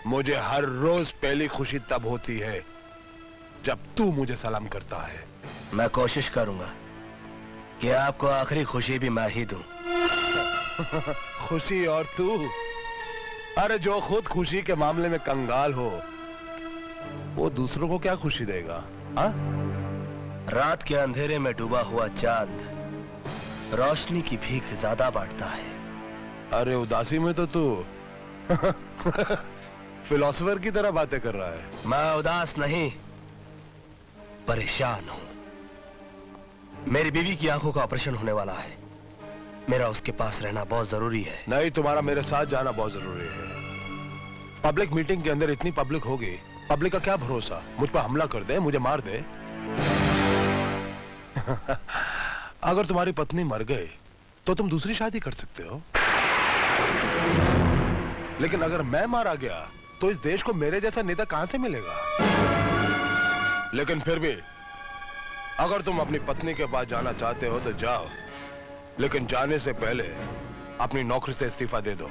मुझे हर रोज पहली खुशी तब होती है जब तू मुझे सलाम करता है। मैं कोशिश करूंगा कि आपको आखिरी खुशी भी मैं ही दूं। खुशी और तू? अरे जो खुद खुशी के मामले में कंगाल हो, वो दूसरों को क्या खुशी देगा? हा? रात के अंधेरे में डूबा हुआ चांद रोशनी की भीख ज्यादा बांटता है। अरे उदासी में तो तू फिलोसोफर की तरह बातें कर रहा है। मैं उदास नहीं, परेशान हूं। मेरी बीवी की आंखों का ऑपरेशन होने वाला है। मेरा उसके पास रहना बहुत जरूरी है। नहीं, तुम्हारा मेरे साथ जाना बहुत जरूरी है। पब्लिक मीटिंग के अंदर इतनी पब्लिक होगी, पब्लिक का क्या भरोसा? मुझ पर हमला कर दे, मुझे मार दे। अगर तुम्हारी पत्नी मर गई तो तुम दूसरी शादी कर सकते हो, लेकिन अगर मैं मारा गया तो इस देश को मेरे जैसा नेता कहां से मिलेगा? लेकिन फिर भी अगर तुम अपनी पत्नी के पास जाना चाहते हो तो जाओ, लेकिन जाने से पहले अपनी नौकरी से इस्तीफा दे दो।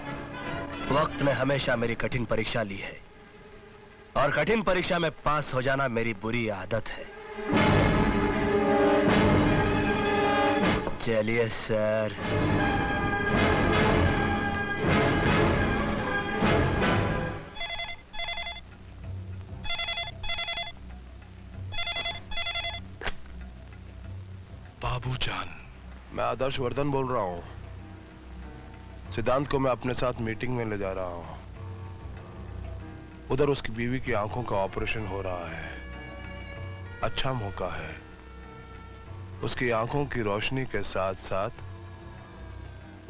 वक्त ने हमेशा मेरी कठिन परीक्षा ली है और कठिन परीक्षा में पास हो जाना मेरी बुरी आदत है। चलिए सर। बाबूजान, मैं आदर्श वर्धन बोल रहा हूं। सिद्धांत को मैं अपने साथ मीटिंग में ले जा रहा हूं। उधर उसकी बीवी की आंखों का ऑपरेशन हो रहा है। अच्छा मौका है, उसकी आंखों की रोशनी के साथ साथ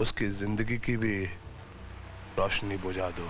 उसकी जिंदगी की भी रोशनी बुझा दो।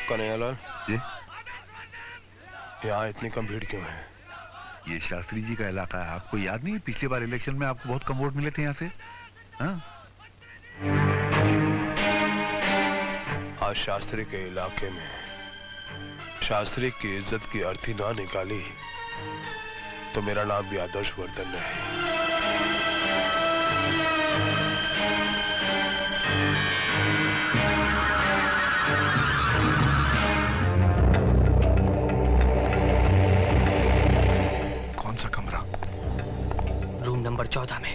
कन्हैयालाल जी, यहाँ इतनी कम भीड़ क्यों है? ये शास्त्री जी का इलाका है। आपको याद नहीं, पिछली बार इलेक्शन में आपको बहुत कम वोट मिले थे यहाँ से? हाँ? आज शास्त्री के इलाके में शास्त्री की इज्जत की अर्थी ना निकाली तो मेरा नाम भी आदर्श वर्धन नहीं। नंबर 14 में।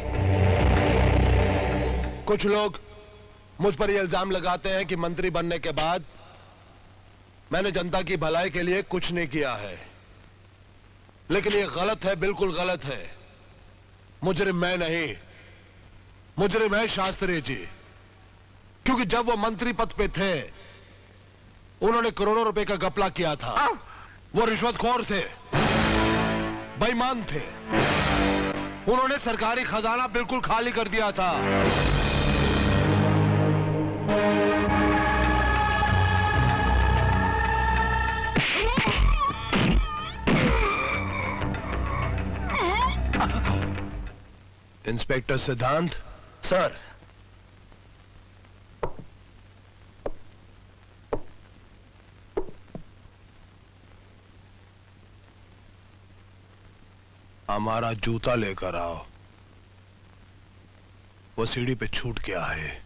कुछ लोग मुझ पर यह इल्जाम लगाते हैं कि मंत्री बनने के बाद मैंने जनता की भलाई के लिए कुछ नहीं किया है, लेकिन यह गलत है, बिल्कुल गलत है। मुजरिम मैं नहीं, मुजरिम है शास्त्री जी, क्योंकि जब वो मंत्री पद पे थे उन्होंने करोड़ों रुपए का घपला किया था। वो रिश्वतखोर थे, बेईमान थे, उन्होंने सरकारी खजाना बिल्कुल खाली कर दिया था। इंस्पेक्टर सिद्धांत। सर, हमारा जूता लेकर आओ। वो सीढ़ी पे छूट गया है।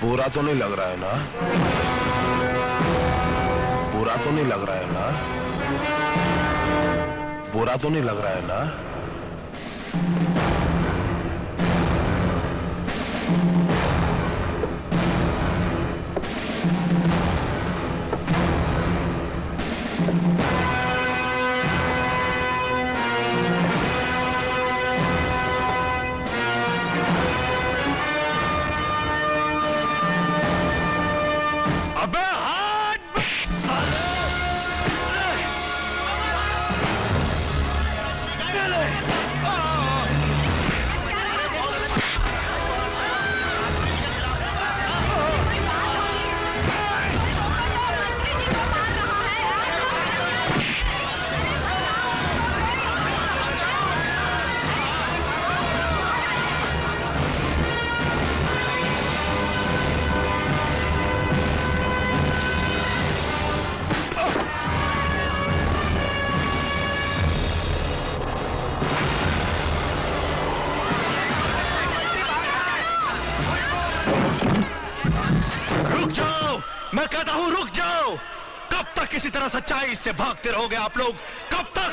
बुरा तो नहीं लग रहा है ना? बुरा तो नहीं लग रहा है ना? बुरा तो नहीं लग रहा है ना? मैं कहता हूं रुक जाओ। कब तक इसी तरह सच्चाई से भागते रहोगे आप लोग? कब तक?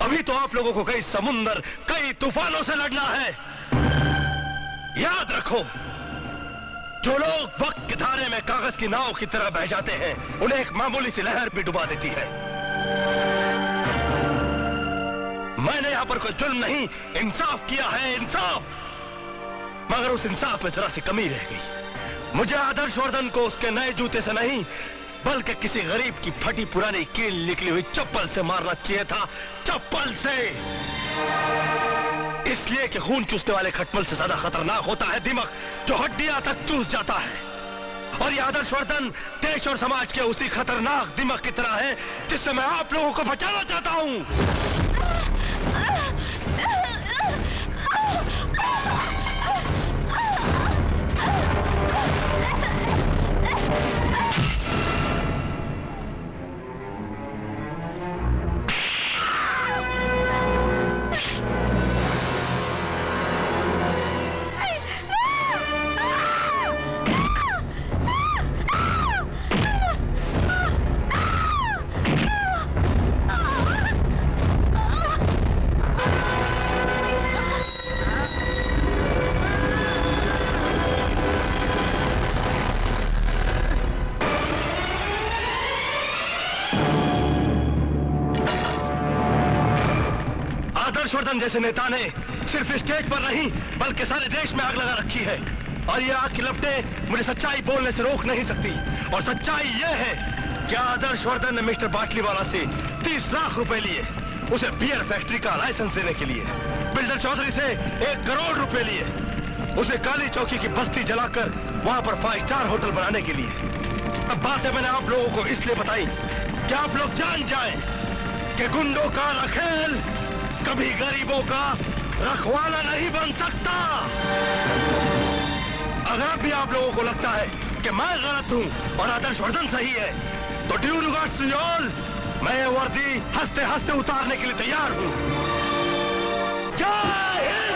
अभी तो आप लोगों को कई समुंदर, कई तूफानों से लड़ना है। याद रखो, जो लोग वक्त के धारे में कागज की नाव की तरह बह जाते हैं, उन्हें एक मामूली सी लहर भी डुबा देती है। मैंने यहां पर कोई जुल्म नहीं, इंसाफ किया है, इंसाफ। मगर उस इंसाफ में जरा सी कमी रह गई। मुझे आदर्शवर्धन को उसके नए जूते से नहीं, बल्कि किसी गरीब की फटी पुरानी कील निकली हुई चप्पल से मारना चाहिए था। चप्पल से। इसलिए कि खून चूसने वाले खटमल से ज्यादा खतरनाक होता है दिमाग, जो हड्डियां तक चूस जाता है। और ये आदर्शवर्धन देश और समाज के उसी खतरनाक दिमाग की तरह है जिससे मैं आप लोगों को बचाना चाहता हूं। आदर्शवर्धन जैसे नेता ने सिर्फ स्टेज पर नहीं बल्कि सारे देश में आग लगा रखी है। और ये आग की लपटें मुझे सच्चाई बोलने से रोक नहीं सकती। और सच्चाई ये है कि आदर्शवर्धन ने मिस्टर बाटलीवाला से 30 लाख रुपए लिए, उसे बियर फैक्ट्री का लाइसेंस देने के लिए। बिल्डर चौधरी से 1 करोड़ रुपए लिए, उसे काली चौकी की बस्ती जलाकर वहां पर 5 स्टार होटल बनाने के लिए। अब बातें मैंने आप लोगों को इसलिए बताई कि आप लोग जान जाएं कि गुंडों का रखेल कभी गरीबों का रखवाला नहीं बन सकता। अगर भी आप लोगों को लगता है कि मैं गलत हूं और आदर्शवर्धन सही है, तो ड्यू रिगार्ड्स टू ऑल, मैं ये वर्दी हंसते हंसते उतारने के लिए तैयार हूं। जय हिंद।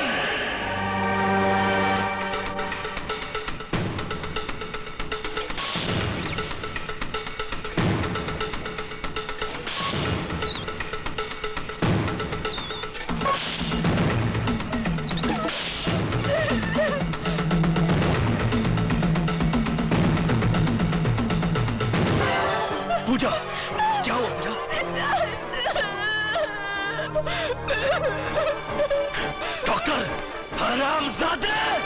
पूजा, क्या हुआ पूजा? डॉक्टर, हरामजादे!